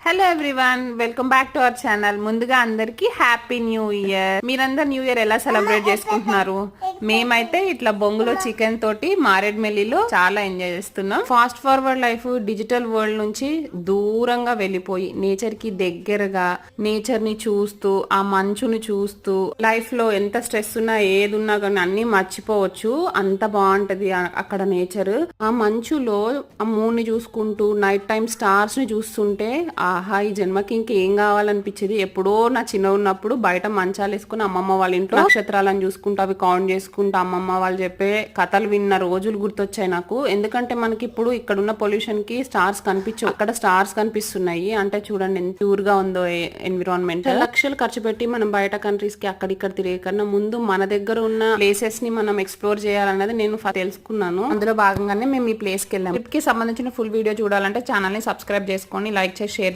Hello everyone, welcome back to our channel. ముందుగా అందరికి happy new year. మీరందరు new year ఎలా సెలబ్రేట్ చేసుకుంటున్నారు? మేమైతే ఇట్లా బొంగులో చికెన్ తోటి మారేడుమిల్లిలో చాలా ఎంజాయ్ చేస్తున్నాం. Fast forward life digital world నుంచి దూరంగా వెళ్ళిపోయి నేచర్ కి దగ్గరగా నేచర్ ని చూస్తూ ఆ మంచుని చూస్తూ లైఫ్ లో ఎంత స్ట్రెస్ ఉన్నా ఏది ఉన్నా కానీ అన్ని మర్చిపోవచ్చు. అంత బాగుంటది అక్కడ నేచర్. ఆ మంచులో ఆ మూన్ ని చూసుకుంటూ నైట్ టైం స్టార్స్ ని చూస్తుంటే ఆహా, ఈ జన్మకి ఇంకేం కావాలనిపించేది. ఎప్పుడో నా చిన్న ఉన్నప్పుడు బయట మంచాలు వేసుకుని అమ్మమ్మ వాళ్ళ ఇంట్లో నక్షత్రాలను చూసుకుంటూ అవి కౌంట్ చేసుకుంటూ అమ్మమ్మ వాళ్ళు చెప్పే కథలు విన్న రోజులు గుర్తొచ్చాయి నాకు. ఎందుకంటే మనకి ఇప్పుడు ఇక్కడ ఉన్న పొల్యూషన్ కి స్టార్స్ కనిపించవు, అక్కడ స్టార్స్ కనిపిస్తున్నాయి. అంటే చూడండి ఎంత ప్యూర్ గా ఉందో ఎన్విరాన్మెంట్. లక్షలు ఖర్చు పెట్టి మనం బయట కంట్రీస్ కి అక్కడిక్కడ తిరిగే కన్నా ముందు మన దగ్గర ఉన్న ప్లేసెస్ ని మనం ఎక్స్ప్లోర్ చేయాలన్నది నేను తెలుసుకున్నాను. అందులో భాగంగానే మేము ఈ ప్లేస్ కి వెళ్ళాం. ట్రిప్ కి సంబంధించిన ఫుల్ వీడియో చూడాలంటే ఛానల్ ని సబ్స్క్రైబ్ చేసుకొని లైక్ చేసి షేర్